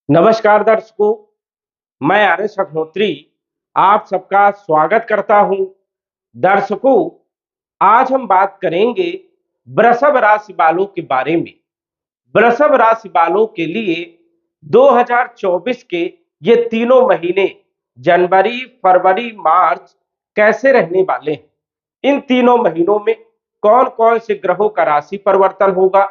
नमस्कार दर्शकों, मैं आर्यस अग्निहोत्री आप सबका स्वागत करता हूं। दर्शकों, आज हम बात करेंगे वृषभ राशि वालों के बारे में। वृषभ राशि वालों के लिए 2024 के ये तीनों महीने जनवरी, फरवरी, मार्च कैसे रहने वाले हैं। इन तीनों महीनों में कौन कौन से ग्रहों का राशि परिवर्तन होगा,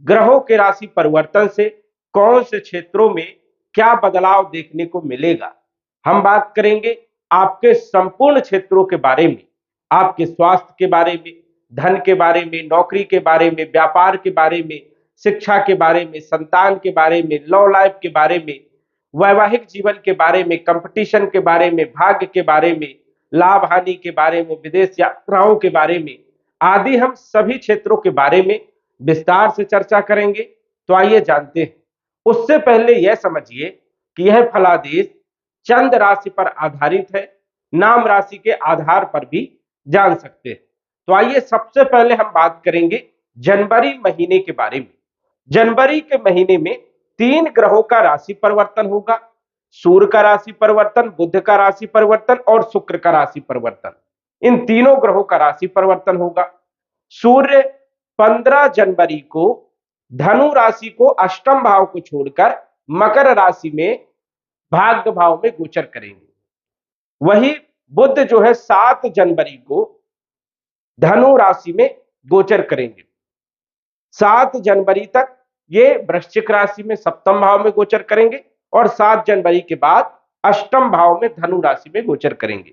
ग्रहों के राशि परिवर्तन से कौन से क्षेत्रों में क्या बदलाव देखने को मिलेगा। हम बात करेंगे आपके संपूर्ण क्षेत्रों के बारे में, आपके स्वास्थ्य के बारे में, धन के बारे में, नौकरी के बारे में, व्यापार के बारे में, शिक्षा के बारे में, संतान के बारे में, लव लाइफ के बारे में, वैवाहिक जीवन के बारे में, कंपटीशन के बारे में, भाग्य के बारे में, लाभ हानि के बारे में, विदेश यात्राओं के बारे में आदि हम सभी क्षेत्रों के बारे में विस्तार से चर्चा करेंगे। तो आइए जानते हैं। उससे पहले यह समझिए कि यह फलादेश चंद्र राशि पर आधारित है, नाम राशि के आधार पर भी जान सकते हैं। तो आइए सबसे पहले हम बात करेंगे जनवरी महीने के बारे में। जनवरी के महीने में 3 ग्रहों का राशि परिवर्तन होगा। सूर्य का राशि परिवर्तन, बुध का राशि परिवर्तन और शुक्र का राशि परिवर्तन। इन तीनों ग्रहों का राशि परिवर्तन होगा। सूर्य 15 जनवरी को धनु राशि को अष्टम भाव को छोड़कर मकर राशि में भाग्य भाव में गोचर करेंगे। वही बुध जो है 7 जनवरी को धनु राशि में गोचर करेंगे। 7 जनवरी तक ये वृश्चिक राशि में सप्तम भाव में गोचर करेंगे और 7 जनवरी के बाद अष्टम भाव में धनु राशि में गोचर करेंगे।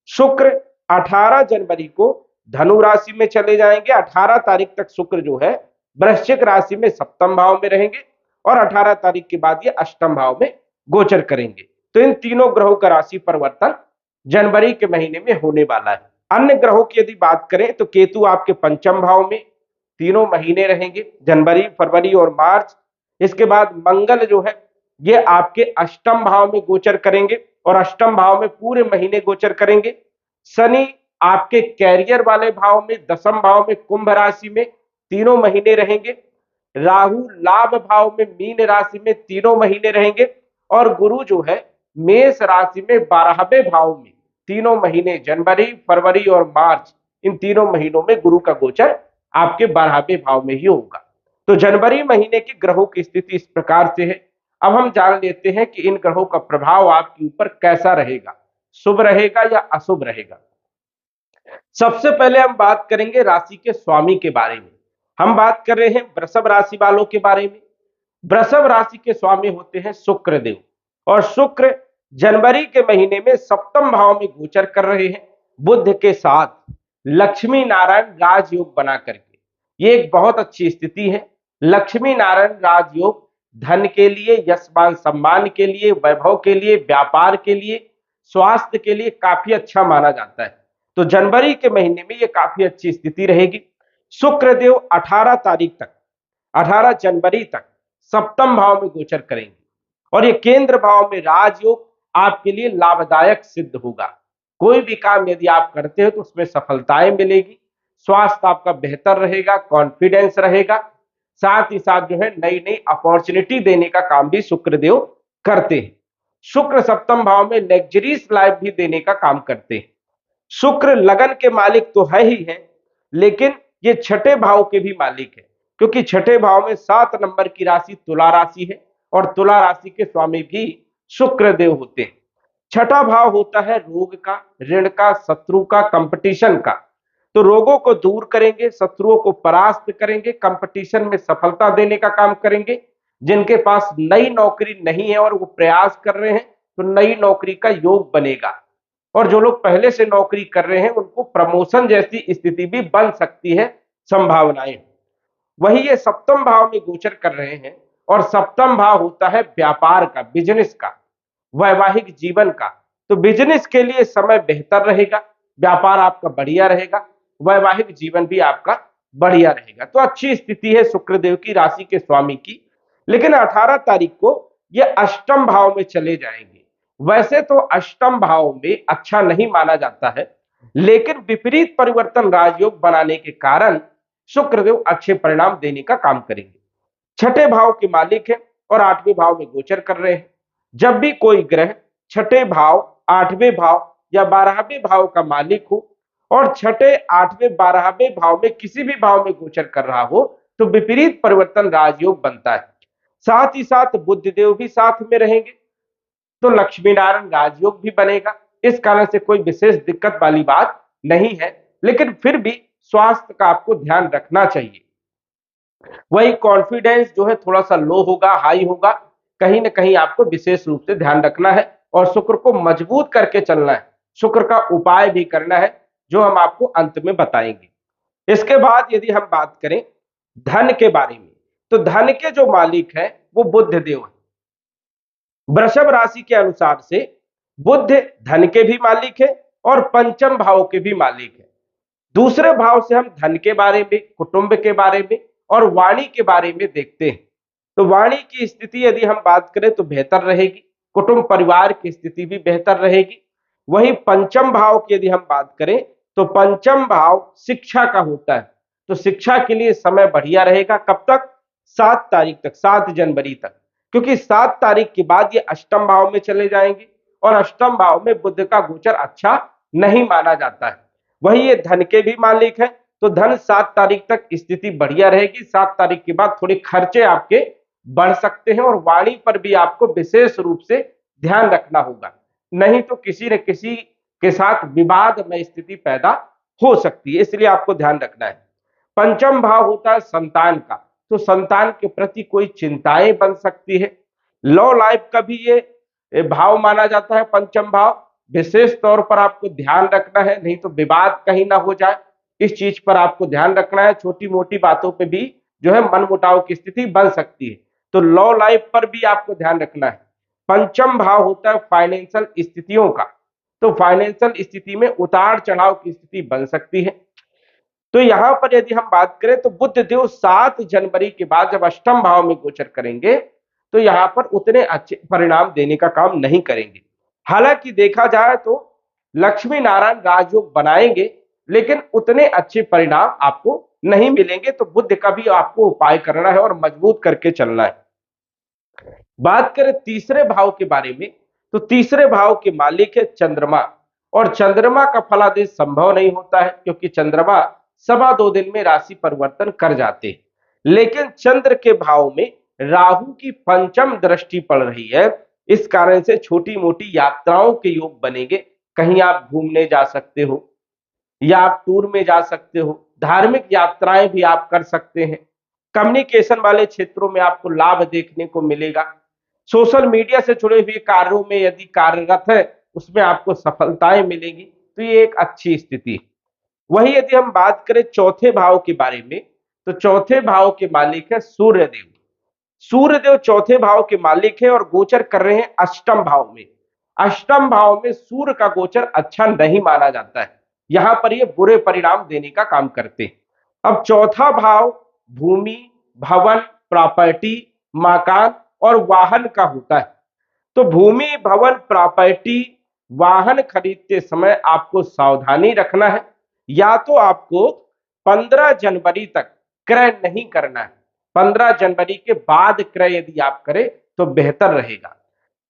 शुक्र 18 जनवरी को धनु राशि में चले जाएंगे। 18 तारीख तक शुक्र जो है वृश्चिक राशि में सप्तम भाव में रहेंगे और 18 तारीख के बाद ये अष्टम भाव में गोचर करेंगे। तो इन तीनों ग्रहों का राशि परिवर्तन जनवरी के महीने में होने वाला है। अन्य ग्रहों की यदि बात करें तो केतु आपके पंचम भाव में तीनों महीने रहेंगे, जनवरी, फरवरी और मार्च। इसके बाद मंगल जो है ये आपके अष्टम भाव में गोचर करेंगे और अष्टम भाव में पूरे महीने गोचर करेंगे। शनि आपके कैरियर वाले भाव में, दसम भाव में, कुंभ राशि में तीनों महीने रहेंगे। राहु लाभ भाव में, मीन राशि में तीनों महीने रहेंगे और गुरु जो है मेष राशि में 12वें भाव में तीनों महीने, जनवरी, फरवरी और मार्च, इन तीनों महीनों में गुरु का गोचर आपके 12वें भाव में ही होगा। तो जनवरी महीने की ग्रहों की स्थिति इस प्रकार से है। अब हम जान लेते हैं कि इन ग्रहों का प्रभाव आपके ऊपर कैसा रहेगा, शुभ रहेगा या अशुभ रहेगा। सबसे पहले हम बात करेंगे राशि के स्वामी के बारे में। हम बात कर रहे हैं वृषभ राशि वालों के बारे में। वृषभ राशि के स्वामी होते हैं शुक्र देव और शुक्र जनवरी के महीने में सप्तम भाव में गोचर कर रहे हैं बुध के साथ लक्ष्मी नारायण राजयोग बना करके। ये एक बहुत अच्छी स्थिति है। लक्ष्मी नारायण राजयोग धन के लिए, यश मान सम्मान के लिए, वैभव के लिए, व्यापार के लिए, स्वास्थ्य के लिए काफी अच्छा माना जाता है। तो जनवरी के महीने में ये काफी अच्छी स्थिति रहेगी। शुक्रदेव 18 तारीख तक, 18 जनवरी तक सप्तम भाव में गोचर करेंगे और ये केंद्र भाव में राजयोग आपके लिए लाभदायक सिद्ध होगा। कोई भी काम यदि आप करते हो तो उसमें सफलताएं मिलेगी, स्वास्थ्य आपका बेहतर रहेगा, कॉन्फिडेंस रहेगा। साथ ही साथ जो है नई नई अपॉर्चुनिटी देने का काम भी शुक्रदेव करते हैं। शुक्र सप्तम भाव में लग्जरीज लाइफ भी देने का काम करते हैं। शुक्र लगन के मालिक तो है ही है, लेकिन ये छठे भाव के भी मालिक है, क्योंकि छठे भाव में 7 नंबर की राशि तुला राशि है और तुला राशि के स्वामी भी शुक्र देव होते हैं। छठा भाव होता है रोग का, ऋण का, शत्रु का, कंपटीशन का। तो रोगों को दूर करेंगे, शत्रुओं को परास्त करेंगे, कंपटीशन में सफलता देने का काम करेंगे। जिनके पास नई नौकरी नहीं है और वो प्रयास कर रहे हैं तो नई नौकरी का योग बनेगा और जो लोग पहले से नौकरी कर रहे हैं उनको प्रमोशन जैसी स्थिति भी बन सकती है, संभावनाएं। वही ये सप्तम भाव में गोचर कर रहे हैं और सप्तम भाव होता है व्यापार का, बिजनेस का, वैवाहिक जीवन का। तो बिजनेस के लिए समय बेहतर रहेगा, व्यापार आपका बढ़िया रहेगा, वैवाहिक जीवन भी आपका बढ़िया रहेगा। तो अच्छी स्थिति है शुक्रदेव की, राशि के स्वामी की। लेकिन 18 तारीख को ये अष्टम भाव में चले जाएंगे। वैसे तो अष्टम भाव में अच्छा नहीं माना जाता है, लेकिन विपरीत परिवर्तन राजयोग बनाने के कारण शुक्रदेव अच्छे परिणाम देने का काम करेंगे। छठे भाव के मालिक है और 8वें भाव में गोचर कर रहे हैं। जब भी कोई ग्रह छठे भाव, 8वें भाव या 12वें भाव का मालिक हो और छठे, 8वें, 12वें भाव में किसी भी भाव में गोचर कर रहा हो तो विपरीत परिवर्तन राजयोग बनता है। साथ ही साथ बुध देव भी साथ में रहेंगे तो लक्ष्मी नारायण राजयोग भी बनेगा। इस कारण से कोई विशेष दिक्कत वाली बात नहीं है, लेकिन फिर भी स्वास्थ्य का आपको ध्यान रखना चाहिए। वही कॉन्फिडेंस जो है थोड़ा सा लो होगा, हाई होगा, कहीं ना कहीं आपको विशेष रूप से ध्यान रखना है और शुक्र को मजबूत करके चलना है। शुक्र का उपाय भी करना है जो हम आपको अंत में बताएंगे। इसके बाद यदि हम बात करें धन के बारे में, तो धन के जो मालिक है वो बुध देव है। वृषभ राशि के अनुसार से बुध धन के भी मालिक है और पंचम भाव के भी मालिक है। दूसरे भाव से हम धन के बारे में, कुटुंब के बारे में और वाणी के बारे में देखते हैं। तो वाणी की स्थिति यदि हम बात करें तो बेहतर रहेगी, कुटुंब परिवार की स्थिति भी बेहतर रहेगी। वही पंचम भाव की यदि हम बात करें तो पंचम भाव शिक्षा का होता है, तो शिक्षा के लिए समय बढ़िया रहेगा। कब तक? 7 तारीख तक, 7 जनवरी तक, क्योंकि 7 तारीख के बाद ये अष्टम भाव में चले जाएंगे और अष्टम भाव में बुध का गोचर अच्छा नहीं माना जाता है। वही ये धन के भी मालिक है, तो धन 7 तारीख तक स्थिति बढ़िया रहेगी। 7 तारीख के बाद थोड़े खर्चे आपके बढ़ सकते हैं और वाणी पर भी आपको विशेष रूप से ध्यान रखना होगा, नहीं तो किसी न किसी के साथ विवाद में स्थिति पैदा हो सकती है, इसलिए आपको ध्यान रखना है। पंचम भाव होता है संतान का, तो संतान के प्रति कोई चिंताएं बन सकती है। लव लाइफ का भी ये भाव माना जाता है पंचम भाव। विशेष तौर पर आपको ध्यान रखना है, नहीं तो विवाद कहीं ना हो जाए, इस चीज पर आपको ध्यान रखना है। छोटी मोटी बातों पे भी जो है मनमुटाव की स्थिति बन सकती है, तो लव लाइफ पर भी आपको ध्यान रखना है। पंचम भाव होता है फाइनेंशियल स्थितियों का, तो फाइनेंशियल स्थिति में उतार चढ़ाव की स्थिति बन सकती है। तो यहां पर यदि हम बात करें तो बुध देव 7 जनवरी के बाद जब अष्टम भाव में गोचर करेंगे तो यहां पर उतने अच्छे परिणाम देने का काम नहीं करेंगे। हालांकि देखा जाए तो लक्ष्मी नारायण राजयोग बनाएंगे, लेकिन उतने अच्छे परिणाम आपको नहीं मिलेंगे। तो बुध का भी आपको उपाय करना है और मजबूत करके चलना है। बात करें तीसरे भाव के बारे में, तो तीसरे भाव के मालिक है चंद्रमा, और चंद्रमा का फलादेश संभव नहीं होता है क्योंकि चंद्रमा 2.25 दिन में राशि परिवर्तन कर जाते हैं। लेकिन चंद्र के भाव में राहु की पंचम दृष्टि पड़ रही है, इस कारण से छोटी मोटी यात्राओं के योग बनेंगे। कहीं आप घूमने जा सकते हो या आप टूर में जा सकते हो, धार्मिक यात्राएं भी आप कर सकते हैं। कम्युनिकेशन वाले क्षेत्रों में आपको लाभ देखने को मिलेगा। सोशल मीडिया से जुड़े हुए कार्यों में यदि कार्यरत है उसमें आपको सफलताएं मिलेंगी, तो ये एक अच्छी स्थिति है। वही यदि हम बात करें चौथे भाव के बारे में, तो चौथे भाव के मालिक है सूर्यदेव। सूर्यदेव चौथे भाव के मालिक है और गोचर कर रहे हैं अष्टम भाव में। अष्टम भाव में सूर्य का गोचर अच्छा नहीं माना जाता है, यहां पर ये बुरे परिणाम देने का काम करते हैं। अब चौथा भाव भूमि, भवन, प्रॉपर्टी, मकान और वाहन का होता है। तो भूमि, भवन, प्रॉपर्टी, वाहन खरीदते समय आपको सावधानी रखना है, या तो आपको 15 जनवरी तक क्रय नहीं करना है। 15 जनवरी के बाद क्रय यदि आप करें तो बेहतर रहेगा,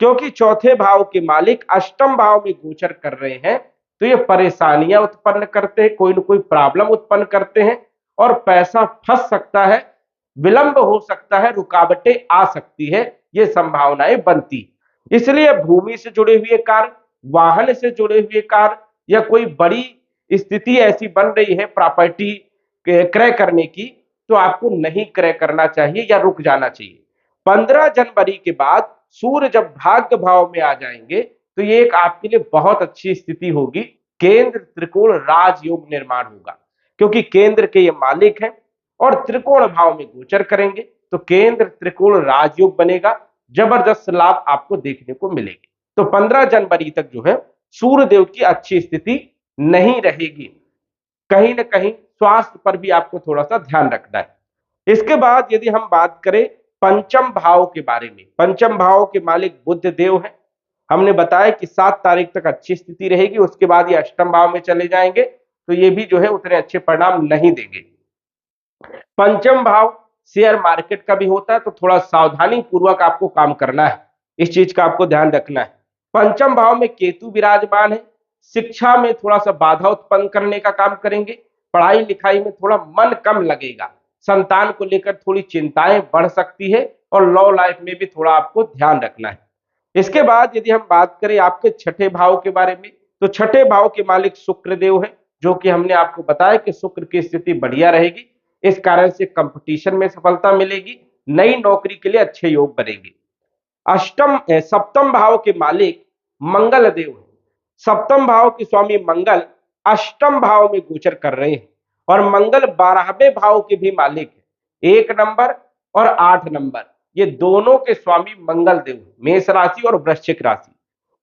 क्योंकि चौथे भाव के मालिक अष्टम भाव में गोचर कर रहे हैं, तो ये परेशानियां उत्पन्न करते हैं, कोई ना कोई प्रॉब्लम उत्पन्न करते हैं और पैसा फंस सकता है, विलंब हो सकता है, रुकावटें आ सकती है, ये संभावनाएं बनती। इसलिए भूमि से जुड़े हुए कार्य, वाहन से जुड़े हुए कार्य या कोई बड़ी स्थिति ऐसी बन रही है प्रॉपर्टी क्रय करने की, तो आपको नहीं क्रय करना चाहिए या रुक जाना चाहिए। 15 जनवरी के बाद सूर्य जब भाग्य भाव में आ जाएंगे तो ये एक आपके लिए बहुत अच्छी स्थिति होगी। केंद्र त्रिकोण राजयोग निर्माण होगा, क्योंकि केंद्र के ये मालिक हैं और त्रिकोण भाव में गोचर करेंगे, तो केंद्र त्रिकोण राजयोग बनेगा। जबरदस्त लाभ आपको देखने को मिलेगी। तो 15 जनवरी तक जो है सूर्य देव की अच्छी स्थिति नहीं रहेगी। कहीं ना कहीं स्वास्थ्य पर भी आपको थोड़ा सा ध्यान रखना है। इसके बाद यदि हम बात करें पंचम भाव के बारे में, पंचम भाव के मालिक बुध देव हैं। हमने बताया कि 7 तारीख तक अच्छी स्थिति रहेगी, उसके बाद ये अष्टम भाव में चले जाएंगे, तो ये भी जो है उतने अच्छे परिणाम नहीं देंगे। पंचम भाव शेयर मार्केट का भी होता है, तो थोड़ा सावधानी पूर्वक आपको काम करना है, इस चीज का आपको ध्यान रखना है। पंचम भाव में केतु विराजमान है, शिक्षा में थोड़ा सा बाधा उत्पन्न करने का काम करेंगे, पढ़ाई लिखाई में थोड़ा मन कम लगेगा, संतान को लेकर थोड़ी चिंताएं बढ़ सकती है, और लव लाइफ में भी थोड़ा आपको ध्यान रखना है। इसके बाद यदि हम बात करें आपके छठे भाव के बारे में, तो छठे भाव के मालिक शुक्र देव है, जो कि हमने आपको बताया कि शुक्र की स्थिति बढ़िया रहेगी, इस कारण से कंपटीशन में सफलता मिलेगी, नई नौकरी के लिए अच्छे योग बनेंगे। सप्तम भाव के मालिक मंगल देव है, सप्तम भाव के स्वामी मंगल अष्टम भाव में गोचर कर रहे हैं, और मंगल 12वें भाव के भी मालिक है, 1 नंबर और 8 नंबर, ये दोनों के स्वामी मंगल देव, मेष राशि और वृश्चिक राशि।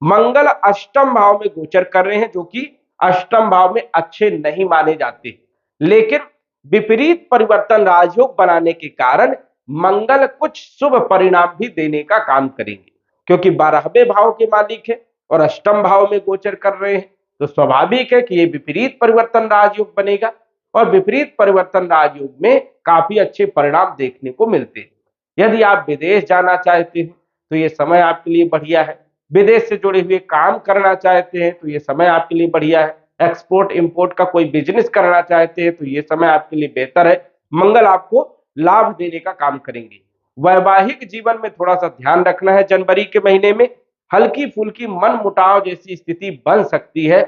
मंगल अष्टम भाव में गोचर कर रहे हैं, जो कि अष्टम भाव में अच्छे नहीं माने जाते, लेकिन विपरीत परिवर्तन राजयोग बनाने के कारण मंगल कुछ शुभ परिणाम भी देने का काम करेंगे, क्योंकि 12वें भाव के मालिक है और अष्टम भाव में गोचर कर रहे हैं, तो स्वाभाविक है कि ये विपरीत परिवर्तन राजयोग बनेगा, और विपरीत परिवर्तन राजयोग में काफी अच्छे परिणाम देखने को मिलते हैं। यदि आप विदेश जाना चाहते हैं तो ये समय आपके लिए बढ़िया है, विदेश से जुड़े हुए काम करना चाहते हैं तो ये समय आपके लिए बढ़िया है, एक्सपोर्ट इंपोर्ट का कोई बिजनेस करना चाहते हैं तो ये समय आपके लिए बेहतर है, मंगल आपको लाभ देने का काम करेंगे। वैवाहिक जीवन में थोड़ा सा ध्यान रखना है, जनवरी के महीने में हल्की फुल्की मन मुटाव जैसी स्थिति बन सकती है,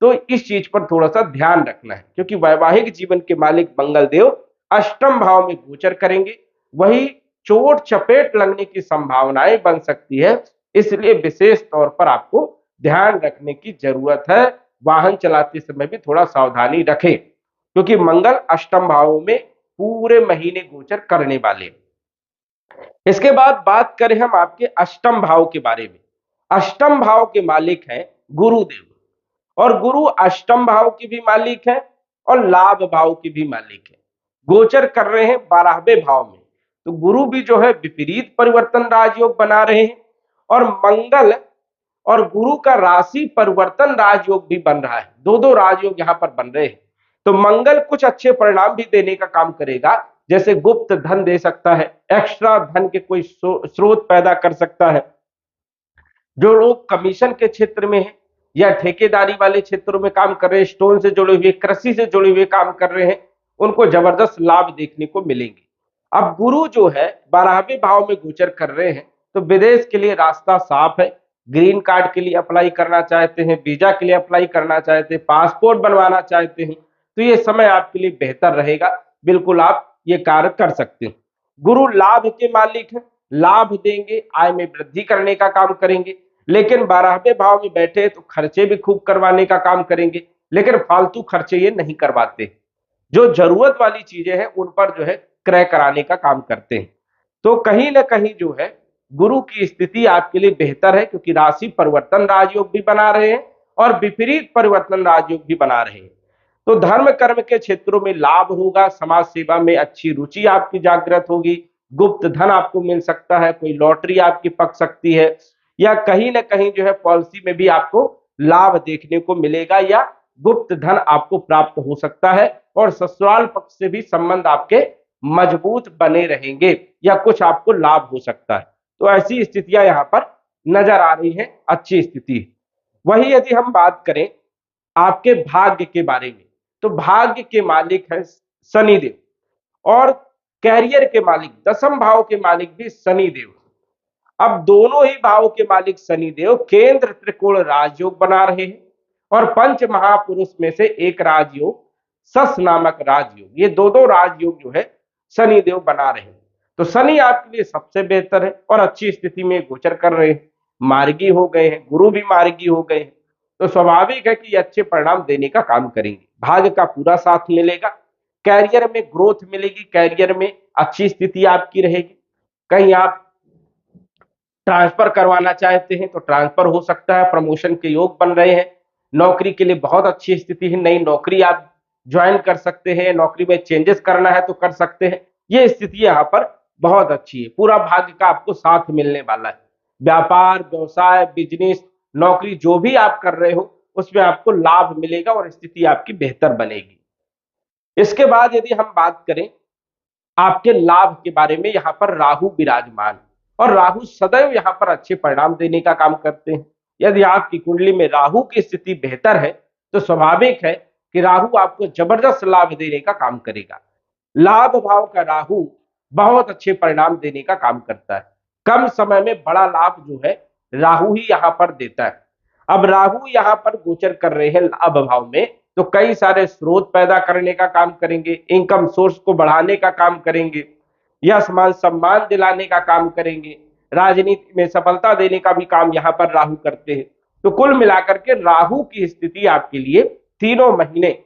तो इस चीज पर थोड़ा सा ध्यान रखना है, क्योंकि वैवाहिक जीवन के मालिक मंगल देव अष्टम भाव में गोचर करेंगे, वही चोट चपेट लगने की संभावनाएं बन सकती है, इसलिए विशेष तौर पर आपको ध्यान रखने की जरूरत है, वाहन चलाते समय भी थोड़ा सावधानी रखें, क्योंकि मंगल अष्टम भाव में पूरे महीने गोचर करने वाले। इसके बाद बात करें हम आपके अष्टम भाव के बारे में, अष्टम भाव के मालिक हैं गुरुदेव, और गुरु अष्टम भाव के भी मालिक है और लाभ भाव के भी मालिक है, गोचर कर रहे हैं 12वें भाव में, तो गुरु भी जो है विपरीत परिवर्तन राजयोग बना रहे हैं, और मंगल और गुरु का राशि परिवर्तन राजयोग भी बन रहा है, दो दो राजयोग यहां पर बन रहे हैं, तो मंगल कुछ अच्छे परिणाम भी देने का काम करेगा, जैसे गुप्त धन दे सकता है, एक्स्ट्रा धन के कोई स्रोत पैदा कर सकता है, जो लोग कमीशन के क्षेत्र में है या ठेकेदारी वाले क्षेत्रों में काम कर रहे हैं, स्टोन से जुड़े हुए, कृषि से जुड़े हुए काम कर रहे हैं, उनको जबरदस्त लाभ देखने को मिलेंगे। अब गुरु जो है 12वें भाव में गोचर कर रहे हैं, तो विदेश के लिए रास्ता साफ है, ग्रीन कार्ड के लिए अप्लाई करना चाहते हैं, वीजा के लिए अप्लाई करना चाहते हैं, पासपोर्ट बनवाना चाहते हैं, तो ये समय आपके लिए बेहतर रहेगा, बिल्कुल आप ये कार्य कर सकते हैं। गुरु लाभ के मालिक हैं, लाभ देंगे, आय में वृद्धि करने का काम करेंगे, लेकिन 12वें भाव में बैठे तो खर्चे भी खूब करवाने का काम करेंगे, लेकिन फालतू खर्चे ये नहीं करवाते, जो जरूरत वाली चीजें हैं उन पर जो है क्रय कराने का काम करते हैं, तो कहीं ना कहीं जो है गुरु की स्थिति आपके लिए बेहतर है, क्योंकि राशि परिवर्तन राजयोग भी बना रहे हैं और विपरीत परिवर्तन राजयोग भी बना रहे हैं, तो धर्म कर्म के क्षेत्रों में लाभ होगा, समाज सेवा में अच्छी रुचि आपकी जागृत होगी, गुप्त धन आपको मिल सकता है, कोई लॉटरी आपकी पक सकती है, या कहीं ना कहीं जो है पॉलिसी में भी आपको लाभ देखने को मिलेगा, या गुप्त धन आपको प्राप्त हो सकता है, और ससुराल पक्ष से भी संबंध आपके मजबूत बने रहेंगे, या कुछ आपको लाभ हो सकता है, तो ऐसी स्थितियां यहां पर नजर आ रही हैं, अच्छी स्थिति। वही यदि हम बात करें आपके भाग्य के बारे में, तो भाग्य के मालिक है शनिदेव, और कैरियर के मालिक, दसम भाव के मालिक भी शनिदेव। अब दोनों ही भाव के मालिक शनिदेव केंद्र त्रिकोण राजयोग बना रहे हैं, और पंच महापुरुष में से एक राजयोग सस नामक राजयोग, ये दो दो राजयोग जो है शनिदेव बना रहे हैं, तो शनि आपके लिए सबसे बेहतर है और अच्छी स्थिति में गोचर कर रहे हैं, मार्गी हो गए हैं, गुरु भी मार्गी हो गए हैं, तो स्वाभाविक है कि ये अच्छे परिणाम देने का काम करेंगे, भाग्य का पूरा साथ मिलेगा, कैरियर में ग्रोथ मिलेगी, कैरियर में अच्छी स्थिति आपकी रहेगी, कहीं आप ट्रांसफर करवाना चाहते हैं तो ट्रांसफर हो सकता है, प्रमोशन के योग बन रहे हैं, नौकरी के लिए बहुत अच्छी स्थिति है, नई नौकरी आप ज्वाइन कर सकते हैं, नौकरी में चेंजेस करना है तो कर सकते हैं, ये स्थिति यहाँ पर बहुत अच्छी है, पूरा भाग्य का आपको साथ मिलने वाला है, व्यापार व्यवसाय बिजनेस नौकरी जो भी आप कर रहे हो उसमें आपको लाभ मिलेगा और स्थिति आपकी बेहतर बनेगी। इसके बाद यदि हम बात करें आपके लाभ के बारे में यहाँ पर राहु विराजमान, और राहु सदैव यहाँ पर अच्छे परिणाम देने का काम करते हैं। यदि आपकी कुंडली में राहु की स्थिति बेहतर है तो स्वाभाविक है कि राहु आपको जबरदस्त लाभ देने का काम करेगा। लाभ भाव का राहु बहुत अच्छे परिणाम देने का काम करता है। कम समय में बड़ा लाभ जो है राहु ही यहाँ पर देता है। अब राहु यहाँ पर गोचर कर रहे हैं लाभ भाव में, तो कई सारे स्रोत पैदा करने का काम करेंगे, इनकम सोर्स को बढ़ाने का काम करेंगे, यश मान सम्मान दिलाने का काम करेंगे, राजनीति में सफलता देने का भी काम यहाँ पर राहु करते हैं। तो कुल मिलाकर के राहु की स्थिति आपके लिए तीनों महीने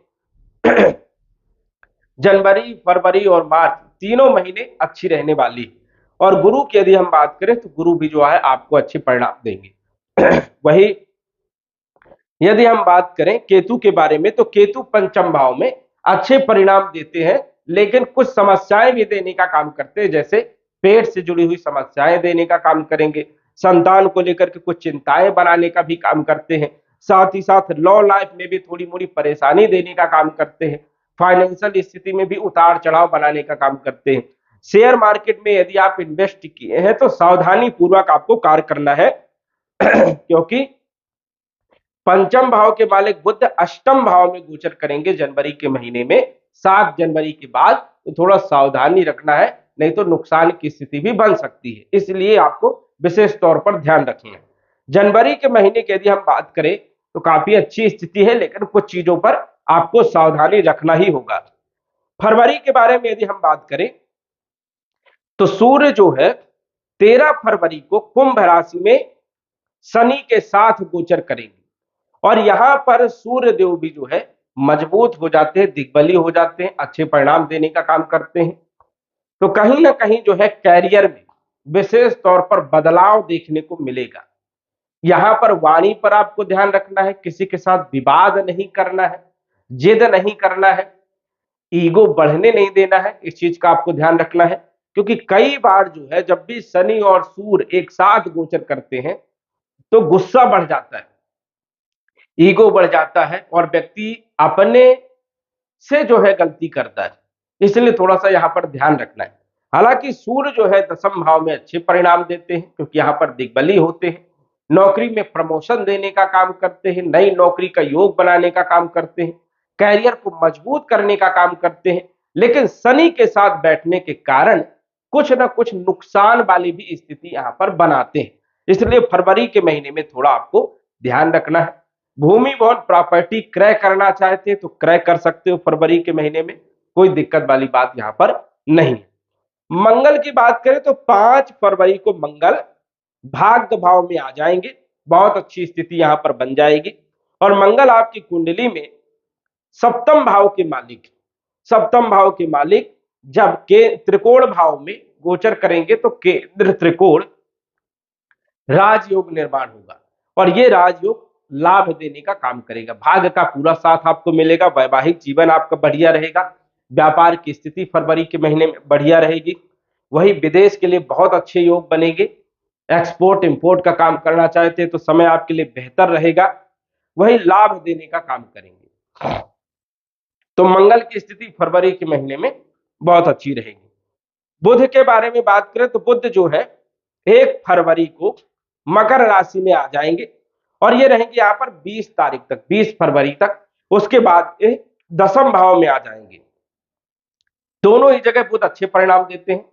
जनवरी, फरवरी और मार्च तीनों महीने अच्छी रहने वाली है। और गुरु की यदि हम बात करें तो गुरु भी जो है आपको अच्छे परिणाम देंगे। वही यदि हम बात करें केतु के बारे में, तो केतु पंचम भाव में अच्छे परिणाम देते हैं, लेकिन कुछ समस्याएं भी देने का काम करते हैं, जैसे पेट से जुड़ी हुई समस्याएं देने का काम करेंगे, संतान को लेकर के कुछ चिंताएं बनाने का भी काम करते हैं, साथ ही साथ लव लाइफ में भी थोड़ी मोड़ी परेशानी देने का काम करते हैं, फाइनेंशियल स्थिति में भी उतार चढ़ाव बनाने का काम करते हैं। शेयर मार्केट में यदि आप इन्वेस्ट किए हैं तो सावधानी पूर्वक आपको कार्य करना है क्योंकि पंचम भाव के मालिक बुध अष्टम भाव में गोचर करेंगे जनवरी के महीने में। 7 जनवरी के बाद तो थोड़ा सावधानी रखना है, नहीं तो नुकसान की स्थिति भी बन सकती है, इसलिए आपको विशेष तौर पर ध्यान रखना है। जनवरी के महीने की यदि हम बात करें तो काफी अच्छी स्थिति है, लेकिन कुछ चीजों पर आपको सावधानी रखना ही होगा। फरवरी के बारे में यदि हम बात करें तो सूर्य जो है 13 फरवरी को कुंभ राशि में शनि के साथ गोचर करेंगे, और यहां पर सूर्य देव भी जो है मजबूत हो जाते हैं, दिग्बली हो जाते हैं, अच्छे परिणाम देने का काम करते हैं। तो कहीं ना कहीं जो है कैरियर में विशेष तौर पर बदलाव देखने को मिलेगा। यहां पर वाणी पर आपको ध्यान रखना है, किसी के साथ विवाद नहीं करना है, जिद नहीं करना है, ईगो बढ़ने नहीं देना है, इस चीज का आपको ध्यान रखना है। क्योंकि कई बार जो है जब भी शनि और सूर्य एक साथ गोचर करते हैं तो गुस्सा बढ़ जाता है, ईगो बढ़ जाता है, और व्यक्ति अपने से जो है गलती करता है, इसलिए थोड़ा सा यहाँ पर ध्यान रखना है। हालांकि सूर्य जो है दसम भाव में अच्छे परिणाम देते हैं, क्योंकि यहाँ पर दिग्बली होते हैं, नौकरी में प्रमोशन देने का काम करते हैं, नई नौकरी का योग बनाने का काम करते हैं, कैरियर को मजबूत करने का काम करते हैं। लेकिन शनि के साथ बैठने के कारण कुछ ना कुछ नुकसान वाली भी स्थिति यहाँ पर बनाते हैं, इसलिए फरवरी के महीने में थोड़ा आपको ध्यान रखना है। भूमि भवन प्रॉपर्टी क्रय करना चाहते हैं तो क्रय कर सकते हो फरवरी के महीने में, कोई दिक्कत वाली बात यहाँ पर नहीं है। मंगल की बात करें तो 5 फरवरी को मंगल भाग्य भाव में आ जाएंगे, बहुत अच्छी स्थिति यहां पर बन जाएगी। और मंगल आपकी कुंडली में सप्तम भाव के मालिक, सप्तम भाव के मालिक जब के त्रिकोण भाव में गोचर करेंगे तो केंद्र त्रिकोण राजयोग निर्माण होगा, और ये राजयोग लाभ देने का काम करेगा, भाग्य का पूरा साथ आपको मिलेगा, वैवाहिक जीवन आपका बढ़िया रहेगा, व्यापार की स्थिति फरवरी के महीने में बढ़िया रहेगी, वही विदेश के लिए बहुत अच्छे योग बनेंगे, एक्सपोर्ट इंपोर्ट का काम करना चाहते हैं तो समय आपके लिए बेहतर रहेगा, वही लाभ देने का काम करेंगे। तो मंगल की स्थिति फरवरी के महीने में बहुत अच्छी रहेगी। बुध के बारे में बात करें तो बुध जो है 1 फरवरी को मकर राशि में आ जाएंगे, और ये रहेंगे यहाँ पर 20 तारीख तक, 20 फरवरी तक, उसके बाद ये दसम भाव में आ जाएंगे। दोनों ही जगह बुध अच्छे परिणाम देते हैं।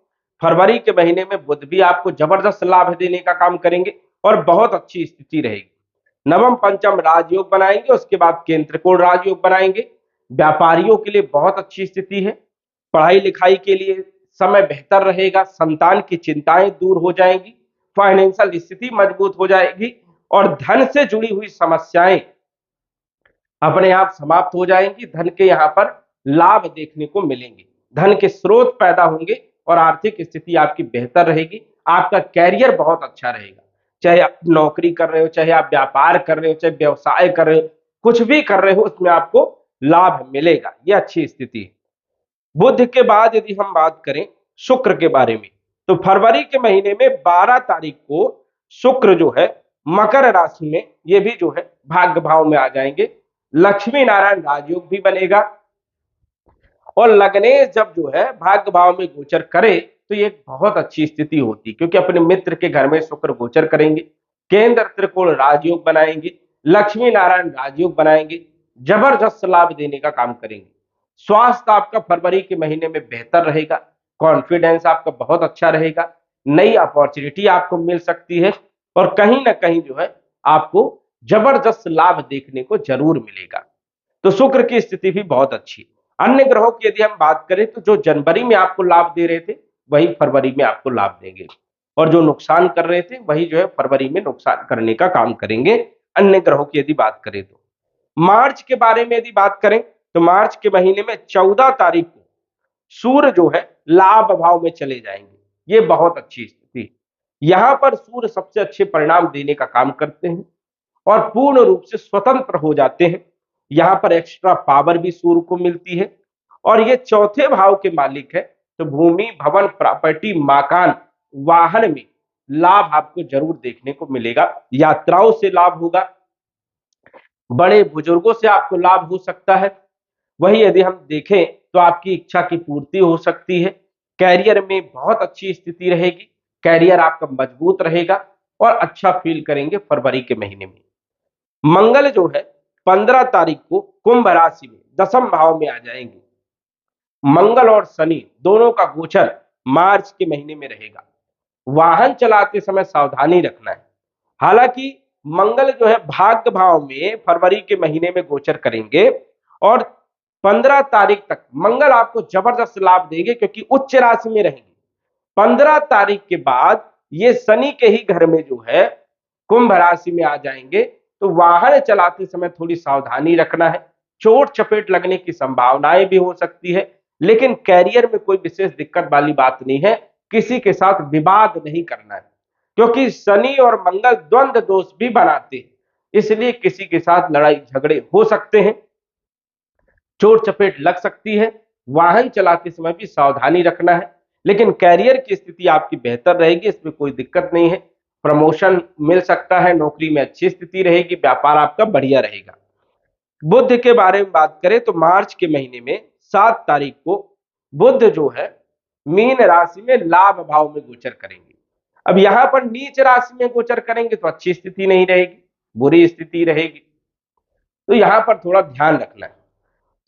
फरवरी के महीने में बुध भी आपको जबरदस्त लाभ देने का काम करेंगे और बहुत अच्छी स्थिति रहेगी। नवम पंचम राजयोग बनाएंगे, उसके बाद केंद्र त्रिकोण राजयोग बनाएंगे। व्यापारियों के लिए बहुत अच्छी स्थिति है, पढ़ाई लिखाई के लिए समय बेहतर रहेगा, संतान की चिंताएं दूर हो जाएंगी, फाइनेंशियल स्थिति मजबूत हो जाएगी, और धन से जुड़ी हुई समस्याएं अपने आप समाप्त हो जाएंगी, धन के यहाँ पर लाभ देखने को मिलेंगे, धन के स्रोत पैदा होंगे और आर्थिक स्थिति आपकी बेहतर रहेगी, आपका कैरियर बहुत अच्छा रहेगा, चाहे आप नौकरी कर रहे हो, चाहे आप व्यापार कर रहे हो, चाहे व्यवसाय कर रहे हो, कुछ भी कर रहे हो उसमें आपको लाभ मिलेगा, ये अच्छी स्थिति है। बुध के बाद यदि हम बात करें शुक्र के बारे में, तो फरवरी के महीने में 12 तारीख को शुक्र जो है मकर राशि में, ये भी जो है भाग्य भाव में आ जाएंगे, लक्ष्मी नारायण राजयोग भी बनेगा, और लग्नेश जब जो है भाग्य भाव में गोचर करे तो ये एक बहुत अच्छी स्थिति होती, क्योंकि अपने मित्र के घर में शुक्र गोचर करेंगे, केंद्र त्रिकोण राजयोग बनाएंगे, लक्ष्मी नारायण राजयोग बनाएंगे, जबरदस्त लाभ देने का काम करेंगे। स्वास्थ्य आपका फरवरी के महीने में बेहतर रहेगा, कॉन्फिडेंस आपका बहुत अच्छा रहेगा, नई अपॉर्चुनिटी आपको मिल सकती है और कहीं ना कहीं जो है आपको जबरदस्त लाभ देखने को जरूर मिलेगा। तो शुक्र की स्थिति भी बहुत अच्छी है। अन्य ग्रहों की यदि हम बात करें तो जो जनवरी में आपको लाभ दे रहे थे वही फरवरी में आपको लाभ देंगे, और जो नुकसान कर रहे थे वही जो है फरवरी में नुकसान करने का काम करेंगे। अन्य ग्रहों की यदि बात करें तो मार्च के बारे में यदि बात करें तो मार्च के महीने में 14 तारीख को सूर्य जो है लाभ भाव में चले जाएंगे। ये बहुत अच्छी स्थिति, यहां पर सूर्य सबसे अच्छे परिणाम देने का काम करते हैं और पूर्ण रूप से स्वतंत्र हो जाते हैं। यहां पर एक्स्ट्रा पावर भी सूर्य को मिलती है और ये चौथे भाव के मालिक है, तो भूमि भवन प्रॉपर्टी मकान वाहन में लाभ आपको जरूर देखने को मिलेगा। यात्राओं से लाभ होगा, बड़े बुजुर्गों से आपको लाभ हो सकता है। वही यदि हम देखें तो आपकी इच्छा की पूर्ति हो सकती है। कैरियर में बहुत अच्छी स्थिति रहेगी, कैरियर आपका मजबूत रहेगा और अच्छा फील करेंगे फरवरी के महीने में। मंगल जो है 15 तारीख को कुंभ राशि में दसम भाव में आ जाएंगे। मंगल और शनि दोनों का गोचर मार्च के महीने में रहेगा। वाहन चलाते समय सावधानी रखना है। हालांकि मंगल जो है भाग्य भाव में फरवरी के महीने में गोचर करेंगे और 15 तारीख तक मंगल आपको जबरदस्त लाभ देंगे क्योंकि उच्च राशि में रहेंगे। 15 तारीख के बाद ये शनि के ही घर में जो है कुंभ राशि में आ जाएंगे, तो वाहन चलाते समय थोड़ी सावधानी रखना है। चोट चपेट लगने की संभावनाएं भी हो सकती है, लेकिन कैरियर में कोई विशेष दिक्कत वाली बात नहीं है। किसी के साथ विवाद नहीं करना है, क्योंकि शनि और मंगल द्वंद्व दोष भी बनाते हैं, इसलिए किसी के साथ लड़ाई झगड़े हो सकते हैं, चोट चपेट लग सकती है। वाहन चलाते समय भी सावधानी रखना है, लेकिन कैरियर की स्थिति आपकी बेहतर रहेगी, इसमें कोई दिक्कत नहीं है। प्रमोशन मिल सकता है, नौकरी में अच्छी स्थिति रहेगी, व्यापार आपका बढ़िया रहेगा। बुध के बारे में बात करें तो मार्च के महीने में 7 तारीख को बुध जो है मीन राशि में लाभ भाव में गोचर करेंगे। अब यहां पर नीच राशि में गोचर करेंगे तो अच्छी स्थिति नहीं रहेगी, बुरी स्थिति रहेगी, तो यहां पर थोड़ा ध्यान रखना है।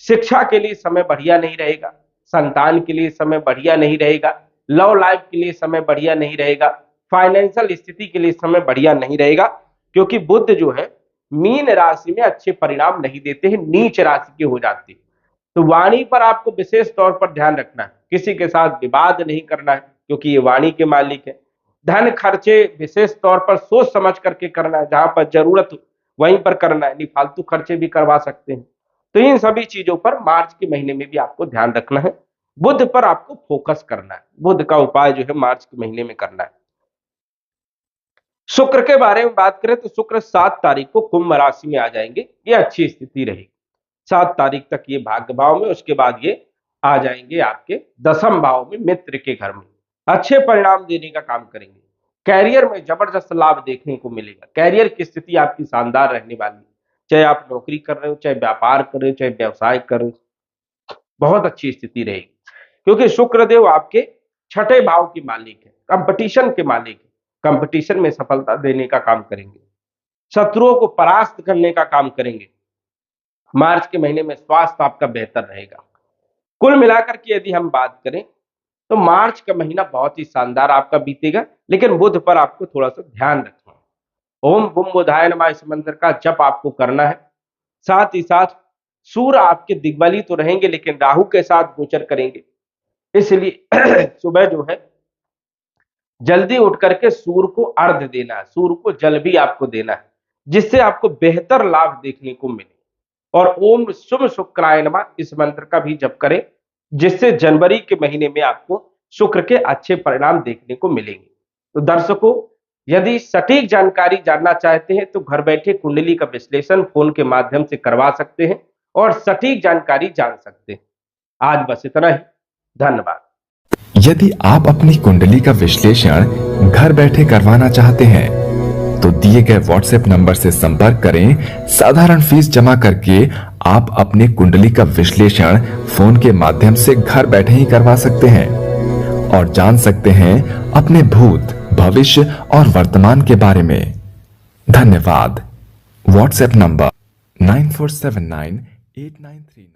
शिक्षा के लिए समय बढ़िया नहीं रहेगा, संतान के लिए समय बढ़िया नहीं रहेगा, लव लाइफ के लिए समय बढ़िया नहीं रहेगा, फाइनेंशियल स्थिति के लिए समय बढ़िया नहीं रहेगा, क्योंकि बुध जो है मीन राशि में अच्छे परिणाम नहीं देते हैं, नीच राशि के हो जाते हैं। तो वाणी पर आपको विशेष तौर पर ध्यान रखना है, किसी के साथ विवाद नहीं करना है क्योंकि ये वाणी के मालिक है। धन खर्चे विशेष तौर पर सोच समझ करके करना है, जहां पर जरूरत वहीं पर करना है, नहीं फालतू खर्चे भी करवा सकते हैं। तो इन सभी चीजों पर मार्च के महीने में भी आपको ध्यान रखना है। बुध पर आपको फोकस करना है, बुध का उपाय जो है मार्च के महीने में करना है। शुक्र के बारे में बात करें तो शुक्र 7 तारीख को कुंभ राशि में आ जाएंगे, ये अच्छी स्थिति रहेगी। 7 तारीख तक ये भाग्य भाव में, उसके बाद ये आ जाएंगे आपके दसम भाव में मित्र के घर में, अच्छे परिणाम देने का काम करेंगे। कैरियर में जबरदस्त लाभ देखने को मिलेगा, कैरियर की स्थिति आपकी शानदार रहने वाली है, चाहे आप नौकरी कर रहे हो, चाहे व्यापार कर रहे हो, चाहे व्यवसाय कर रहे हो, बहुत अच्छी स्थिति रहेगी, क्योंकि शुक्रदेव आपके छठे भाव के मालिक है, कंपटीशन के मालिक है। कंपटीशन में सफलता देने का काम करेंगे, शत्रुओं को परास्त करने का काम करेंगे। मार्च के महीने में स्वास्थ्य आपका बेहतर रहेगा। कुल मिलाकर के यदि हम बात करें तो मार्च का महीना बहुत ही शानदार आपका बीतेगा, लेकिन बुध पर आपको थोड़ा सा ध्यान रखना है। ओम बुम बुधाय नमः इस मंत्र का जप आपको करना है। साथ ही साथ सूर्य आपके दिग्बली तो रहेंगे, लेकिन राहु के साथ गोचर करेंगे, इसलिए सुबह जो है जल्दी उठ करके सूर्य को अर्घ्य देना है, सूर्य को जल भी आपको देना है, जिससे आपको बेहतर लाभ देखने को मिले। और ओम शुभ शुक्राय नमः इस मंत्र का भी जप करें, जिससे जनवरी के महीने में आपको शुक्र के अच्छे परिणाम देखने को मिलेंगे। तो दर्शकों, यदि सटीक जानकारी जानना चाहते हैं तो घर बैठे कुंडली का विश्लेषण फोन के माध्यम से करवा सकते हैं और सटीक जानकारी जान सकते हैं। आज बस इतना ही, धन्यवाद। यदि आप अपनी कुंडली का विश्लेषण घर बैठे करवाना चाहते हैं तो दिए गए व्हाट्सएप नंबर से संपर्क करें। साधारण फीस जमा करके आप अपनी कुंडली का विश्लेषण फोन के माध्यम से घर बैठे ही करवा सकते हैं और जान सकते हैं अपने भूत, भविष्य और वर्तमान के बारे में। धन्यवाद। WhatsApp number 94798939